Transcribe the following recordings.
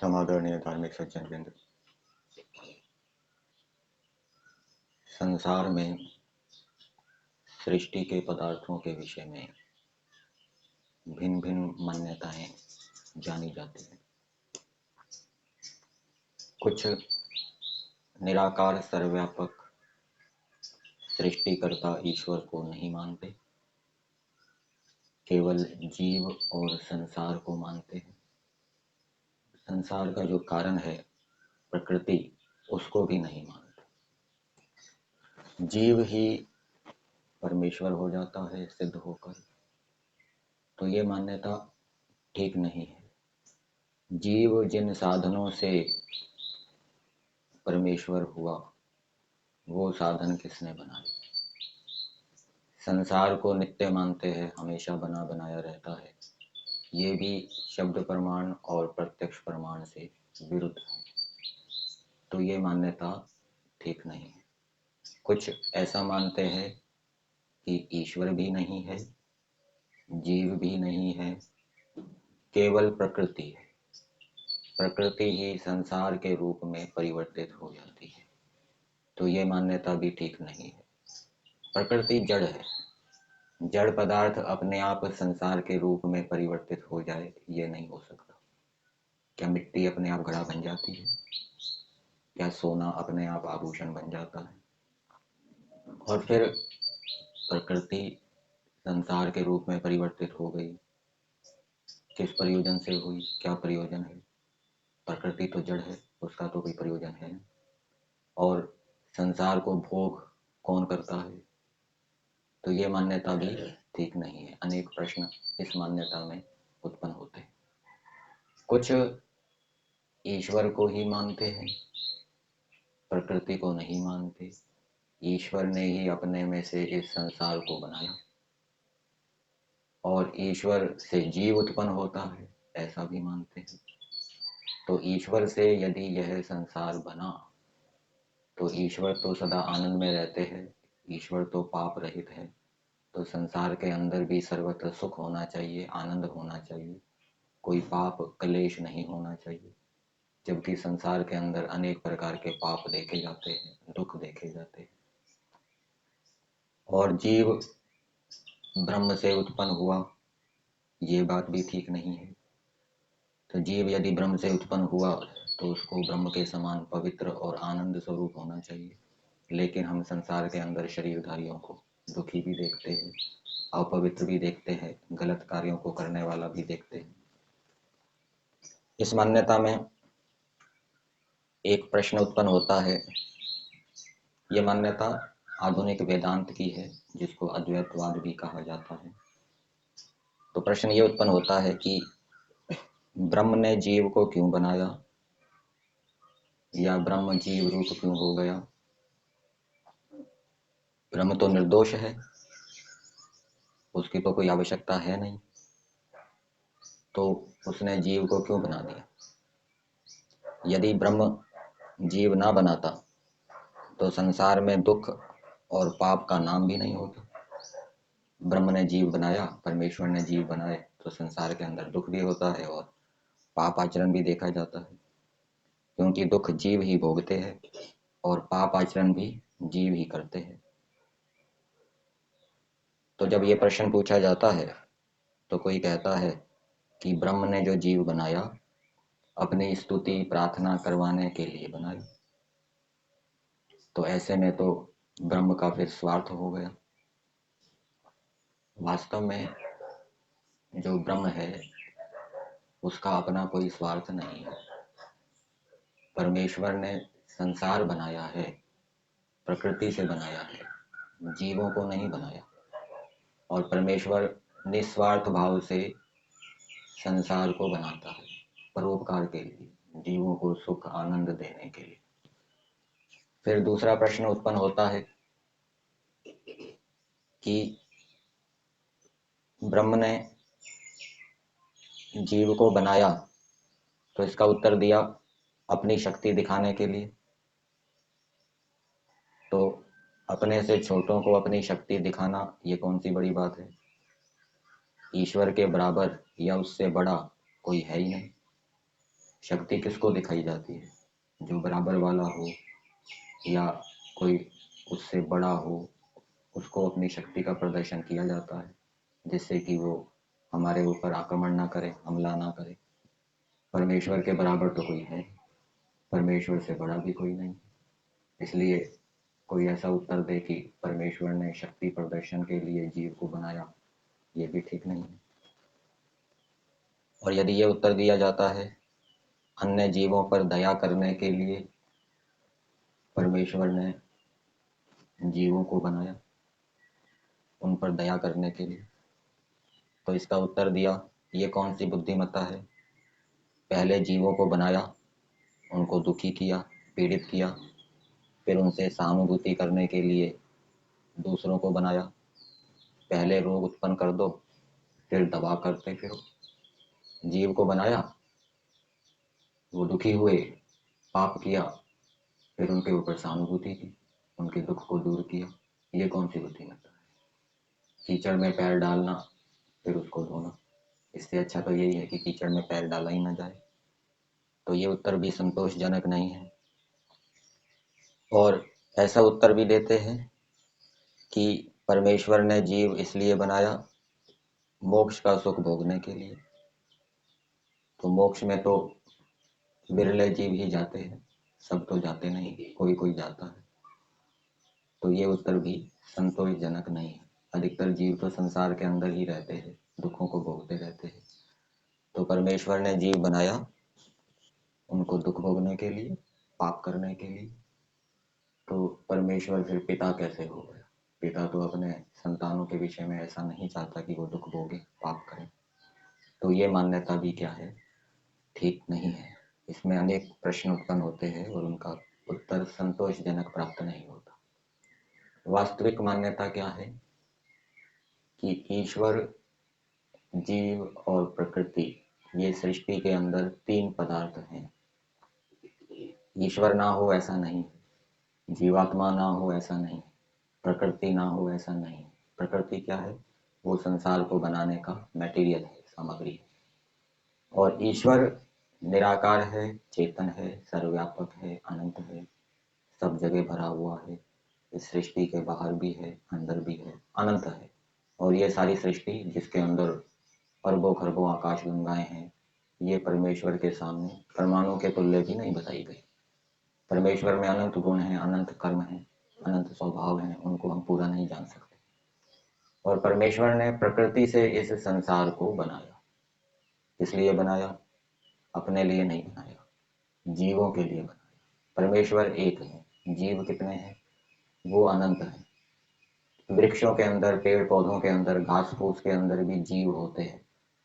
समादरणीय धार्मिक सज्जन वृंद, संसार में सृष्टि के पदार्थों के विषय में भिन्न भिन्न मान्यताएं जानी जाती हैं। कुछ निराकार सर्वव्यापक सृष्टिकर्ता ईश्वर को नहीं मानते, केवल जीव और संसार को मानते हैं। संसार का जो कारण है प्रकृति, उसको भी नहीं मानते। जीव ही परमेश्वर हो जाता है सिद्ध होकर, तो ये मान्यता ठीक नहीं है। जीव जिन साधनों से परमेश्वर हुआ, वो साधन किसने बनाए? संसार को नित्य मानते हैं, हमेशा बना बनाया रहता है, ये भी शब्द प्रमाण और प्रत्यक्ष प्रमाण से विरुद्ध है। तो ये मान्यता ठीक नहीं है। कुछ ऐसा मानते हैं कि ईश्वर भी नहीं है, जीव भी नहीं है, केवल प्रकृति है। प्रकृति ही संसार के रूप में परिवर्तित हो जाती है, तो ये मान्यता भी ठीक नहीं है। प्रकृति जड़ है, जड़ पदार्थ अपने आप संसार के रूप में परिवर्तित हो जाए, ये नहीं हो सकता। क्या मिट्टी अपने आप घड़ा बन जाती है? क्या सोना अपने आप आभूषण बन जाता है? और फिर प्रकृति संसार के रूप में परिवर्तित हो गई, किस प्रयोजन से हुई? क्या प्रयोजन है? प्रकृति तो जड़ है, उसका तो कोई प्रयोजन है। और संसार को भोग कौन करता है? तो ये मान्यता भी ठीक नहीं है। अनेक प्रश्न इस मान्यता में उत्पन्न होते हैं। कुछ ईश्वर को ही मानते हैं, प्रकृति को नहीं मानते। ईश्वर ने ही अपने में से इस संसार को बनाया और ईश्वर से जीव उत्पन्न होता है, ऐसा भी मानते हैं। तो ईश्वर से यदि यह संसार बना, तो ईश्वर तो सदा आनंद में रहते हैं, ईश्वर तो पाप रहित है, तो संसार के अंदर भी सर्वत्र सुख होना चाहिए, आनंद होना चाहिए, कोई पाप क्लेश नहीं होना चाहिए। जबकि संसार के अंदर अनेक प्रकार के पाप देखे जाते हैं, दुख देखे जाते हैं। और जीव ब्रह्म से उत्पन्न हुआ, ये बात भी ठीक नहीं है। तो जीव यदि ब्रह्म से उत्पन्न हुआ तो उसको ब्रह्म के समान पवित्र और आनंद स्वरूप होना चाहिए। लेकिन हम संसार के अंदर शरीरधारियों को दुखी भी देखते हैं, अपवित्र भी देखते हैं, गलत कार्यों को करने वाला भी देखते हैं। इस मान्यता में एक प्रश्न उत्पन्न होता है। ये मान्यता आधुनिक वेदांत की है, जिसको अद्वैतवाद भी कहा जाता है। तो प्रश्न ये उत्पन्न होता है कि ब्रह्म ने जीव को क्यों बनाया, या ब्रह्म जीव रूप क्यों हो गया? ब्रह्म तो निर्दोष है, उसकी तो कोई आवश्यकता है नहीं, तो उसने जीव को क्यों बना दिया? यदि ब्रह्म जीव ना बनाता तो संसार में दुख और पाप का नाम भी नहीं होता। ब्रह्म ने जीव बनाया, परमेश्वर ने जीव बनाए, तो संसार के अंदर दुख भी होता है और पाप आचरण भी देखा जाता है, क्योंकि दुख जीव ही भोगते हैं और पाप आचरण भी जीव ही करते हैं। तो जब ये प्रश्न पूछा जाता है तो कोई कहता है कि ब्रह्म ने जो जीव बनाया अपनी स्तुति प्रार्थना करवाने के लिए बनाई, तो ऐसे में तो ब्रह्म का फिर स्वार्थ हो गया। वास्तव में जो ब्रह्म है उसका अपना कोई स्वार्थ नहीं है। परमेश्वर ने संसार बनाया है, प्रकृति से बनाया है, जीवों को नहीं बनाया। और परमेश्वर निस्वार्थ भाव से संसार को बनाता है, परोपकार के लिए, जीवों को सुख आनंद देने के लिए। फिर दूसरा प्रश्न उत्पन्न होता है कि ब्रह्म ने जीव को बनाया, तो इसका उत्तर दिया अपनी शक्ति दिखाने के लिए। तो अपने से छोटों को अपनी शक्ति दिखाना ये कौन सी बड़ी बात है? ईश्वर के बराबर या उससे बड़ा कोई है ही नहीं। शक्ति किसको दिखाई जाती है? जो बराबर वाला हो या कोई उससे बड़ा हो, उसको अपनी शक्ति का प्रदर्शन किया जाता है, जिससे कि वो हमारे ऊपर आक्रमण ना करे, हमला ना करे। परमेश्वर के बराबर तो कोई है, परमेश्वर से बड़ा भी कोई नहीं। इसलिए कोई ऐसा उत्तर दे कि परमेश्वर ने शक्ति प्रदर्शन के लिए जीव को बनाया, ये भी ठीक नहीं है। और यदि ये उत्तर दिया जाता है अन्य जीवों पर दया करने के लिए परमेश्वर ने जीवों को बनाया, उन पर दया करने के लिए, तो इसका उत्तर दिया ये कौन सी बुद्धिमत्ता है? पहले जीवों को बनाया, उनको दुखी किया, पीड़ित किया, फिर उनसे सहानुभूति करने के लिए दूसरों को बनाया। पहले रोग उत्पन्न कर दो, फिर दवा करते फिरो। जीव को बनाया, वो दुखी हुए, पाप किया, फिर उनके ऊपर सहानुभूति की, उनके दुख को दूर किया। ये कौन सी बुद्धिमत्ता है? कीचड़ में पैर डालना, फिर उसको धोना। इससे अच्छा तो यही है कि कीचड़ में पैर डाला ही ना जाए। तो ये उत्तर भी संतोषजनक नहीं है। और ऐसा उत्तर भी देते हैं कि परमेश्वर ने जीव इसलिए बनाया मोक्ष का सुख भोगने के लिए। तो मोक्ष में तो बिरले जीव ही जाते हैं, सब तो जाते नहीं, कोई कोई जाता है। तो ये उत्तर भी संतोषजनक नहीं है। अधिकतर जीव तो संसार के अंदर ही रहते हैं, दुखों को भोगते रहते हैं। तो परमेश्वर ने जीव बनाया उनको दुख भोगने के लिए, पाप करने के लिए। तो परमेश्वर फिर पिता कैसे हो गया? पिता तो अपने संतानों के विषय में ऐसा नहीं चाहता कि वो दुख भोगे, पाप करें। तो ये मान्यता भी क्या है? ठीक नहीं है। इसमें अनेक प्रश्न उत्पन्न होते हैं और उनका उत्तर संतोषजनक प्राप्त नहीं होता। वास्तविक मान्यता क्या है कि ईश्वर, जीव और प्रकृति, ये सृष्टि के अंदर तीन पदार्थ हैं। ईश्वर ना हो ऐसा नहीं, जीवात्मा ना हो ऐसा नहीं, प्रकृति ना हो ऐसा नहीं। प्रकृति क्या है? वो संसार को बनाने का मटेरियल है, सामग्री है। और ईश्वर निराकार है, चेतन है, सर्वव्यापक है, अनंत है, सब जगह भरा हुआ है। इस सृष्टि के बाहर भी है, अंदर भी है, अनंत है। और ये सारी सृष्टि जिसके अंदर अरबों खरबों आकाश गंगाएं हैं, ये परमेश्वर के सामने परमाणु के तुल्य भी नहीं बताई गई। परमेश्वर में अनंत गुण हैं, अनंत कर्म हैं, अनंत स्वभाव हैं, उनको हम पूरा नहीं जान सकते। और परमेश्वर ने प्रकृति से इस संसार को बनाया। इसलिए बनाया, अपने लिए नहीं बनाया, जीवों के लिए बनाया। परमेश्वर एक है, जीव कितने हैं? वो अनंत है। वृक्षों के अंदर, पेड़ पौधों के अंदर, घास फूस के अंदर भी जीव होते हैं,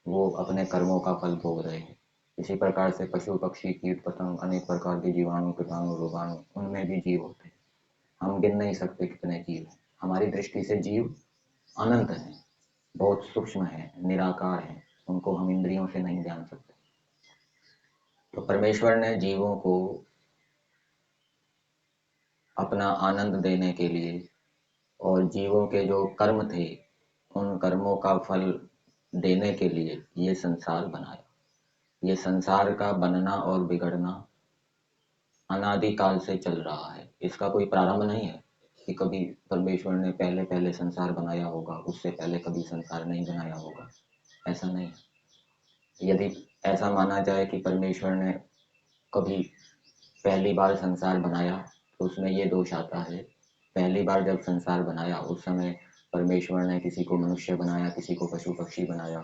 वो अपने कर्मों का फल भोग रहे हैं। इसी प्रकार से पशु पक्षी कीट पतंग, अनेक प्रकार के जीवाणु कीटाणु रोगाणु, उनमें भी जीव होते हैं। हम गिन नहीं सकते कितने जीव हैं। हमारी दृष्टि से जीव अनंत हैं, बहुत सूक्ष्म हैं, निराकार हैं, उनको हम इंद्रियों से नहीं जान सकते। तो परमेश्वर ने जीवों को अपना आनंद देने के लिए और जीवों के जो कर्म थे उन कर्मों का फल देने के लिए ये संसार बनाया। ये संसार का बनना और बिगड़ना अनादिकाल से चल रहा है। इसका कोई प्रारंभ नहीं है कि कभी परमेश्वर ने पहले पहले संसार बनाया होगा, उससे पहले कभी संसार नहीं बनाया होगा, ऐसा नहीं है। यदि ऐसा माना जाए कि परमेश्वर ने कभी पहली बार संसार बनाया तो उसमें ये दोष आता है, पहली बार जब संसार बनाया उस समय परमेश्वर ने किसी को मनुष्य बनाया, किसी को पशु पक्षी बनाया,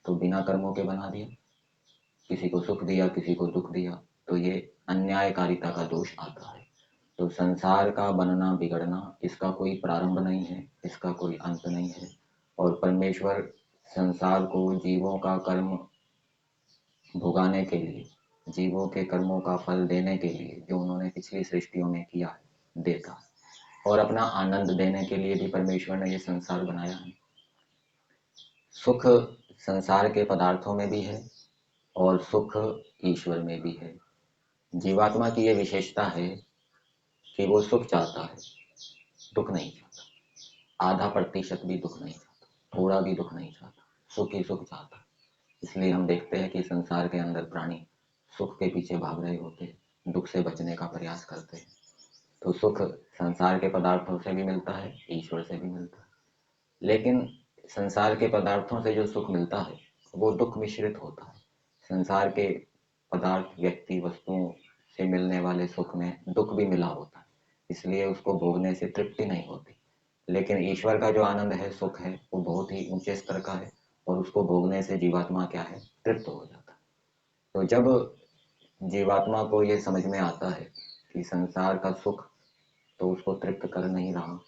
तो बिना कर्मों के बना दिया, किसी को सुख दिया, किसी को दुख दिया, तो ये अन्यायकारिता का दोष आता है। तो संसार का बनना बिगड़ना, इसका कोई प्रारंभ नहीं है, इसका कोई अंत नहीं है। और परमेश्वर संसार को जीवों का कर्म भुगाने के लिए, जीवों के कर्मों का फल देने के लिए, जो उन्होंने पिछली सृष्टियों में किया है, देता है। और अपना आनंद देने के लिए भी परमेश्वर ने ये संसार बनाया है। सुख संसार के पदार्थों में भी है और सुख ईश्वर में भी है। जीवात्मा की ये विशेषता है कि वो सुख चाहता है, दुख नहीं चाहता। आधा प्रतिशत भी दुख नहीं चाहता, थोड़ा भी दुख नहीं चाहता, सुख ही सुख चाहता है। इसलिए हम देखते हैं कि संसार के अंदर प्राणी सुख के पीछे भाग रहे होते हैं, दुख से बचने का प्रयास करते हैं। तो सुख संसार के पदार्थों से भी मिलता है, ईश्वर से भी मिलता है। लेकिन संसार के पदार्थों से जो सुख मिलता है वो दुख मिश्रित होता है। संसार के पदार्थ, व्यक्ति, वस्तुओं से मिलने वाले सुख में दुख भी मिला होता है, इसलिए उसको भोगने से तृप्ति नहीं होती। लेकिन ईश्वर का जो आनंद है, सुख है, वो बहुत ही ऊंचे स्तर का है और उसको भोगने से जीवात्मा क्या है, तृप्त हो जाता है। तो जब जीवात्मा को ये समझ में आता है कि संसार का सुख तो उसको तृप्त कर नहीं रहा,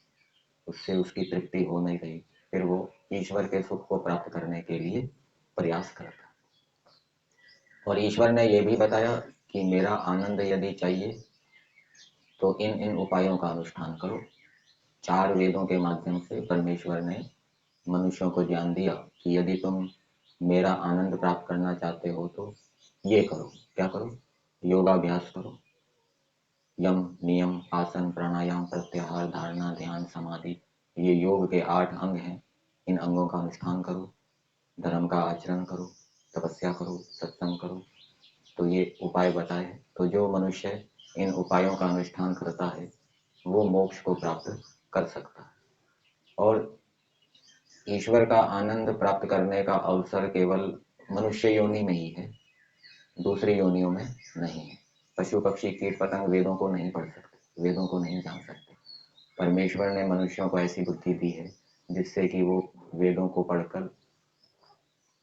उससे उसकी तृप्ति हो नहीं रही, फिर वो ईश्वर के सुख को प्राप्त करने के लिए प्रयास करता है। और ईश्वर ने यह भी बताया कि मेरा आनंद यदि चाहिए तो इन इन उपायों का अनुष्ठान करो। 4 वेदों के माध्यम से परमेश्वर ने मनुष्यों को ज्ञान दिया कि यदि तुम मेरा आनंद प्राप्त करना चाहते हो तो ये करो। क्या करो? योगाभ्यास करो। यम, नियम, आसन, प्राणायाम, प्रत्याहार, धारणा, ध्यान, समाधि, ये योग के 8 अंग हैं। इन अंगों का अनुष्ठान करो, धर्म का आचरण करो, तपस्या करो, सत्संग करो। तो ये उपाय बताए हैं। तो जो मनुष्य इन उपायों का अनुष्ठान करता है वो मोक्ष को प्राप्त कर सकता है। और ईश्वर का आनंद प्राप्त करने का अवसर केवल मनुष्य योनि में ही है, दूसरी योनियों में नहीं है। पशु, पक्षी, कीट, पतंग वेदों को नहीं पढ़ सकते, वेदों को नहीं जान सकते। परमेश्वर ने मनुष्यों को ऐसी बुद्धि दी है जिससे कि वो वेदों को पढ़कर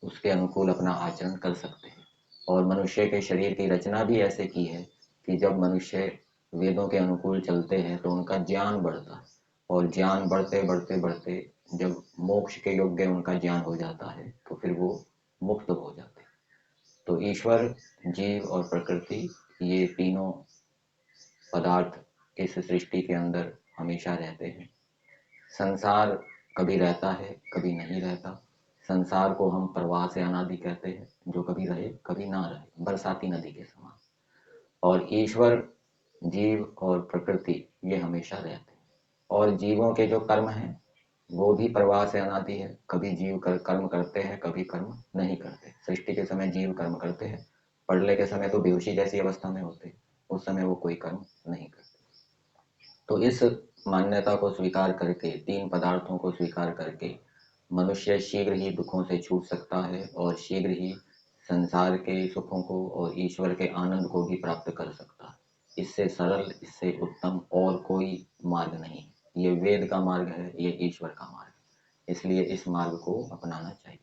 उसके अनुकूल अपना आचरण कर सकते हैं। और मनुष्य के शरीर की रचना भी ऐसे की है कि जब मनुष्य वेदों के अनुकूल चलते हैं तो उनका ज्ञान बढ़ता है, और ज्ञान बढ़ते बढ़ते बढ़ते जब मोक्ष के योग्य उनका ज्ञान हो जाता है तो फिर वो मुक्त हो जाते हैं। तो ईश्वर, जीव और प्रकृति, ये तीनों पदार्थ इस सृष्टि के अंदर हमेशा रहते हैं। संसार कभी रहता है, कभी नहीं रहता। संसार को हम प्रवाह से अनादि कहते हैं, जो कभी रहे कभी ना रहे, बरसाती नदी के समान। और ईश्वर, जीव और प्रकृति ये हमेशा रहते हैं। और जीवों के जो कर्म हैं वो भी प्रवाह से अनादि है। कभी जीव कर्म करते हैं, कभी कर्म नहीं करते। सृष्टि के समय जीव कर्म करते हैं, प्रलय के समय तो बेहोशी जैसी अवस्था में होते हैं, उस समय वो कोई कर्म नहीं करते। तो इस मान्यता को स्वीकार करके, 3 पदार्थों को स्वीकार करके मनुष्य शीघ्र ही दुखों से छूट सकता है और शीघ्र ही संसार के सुखों को और ईश्वर के आनंद को भी प्राप्त कर सकता है। इससे सरल, इससे उत्तम और कोई मार्ग नहीं। ये वेद का मार्ग है, ये ईश्वर का मार्ग है, इसलिए इस मार्ग को अपनाना चाहिए।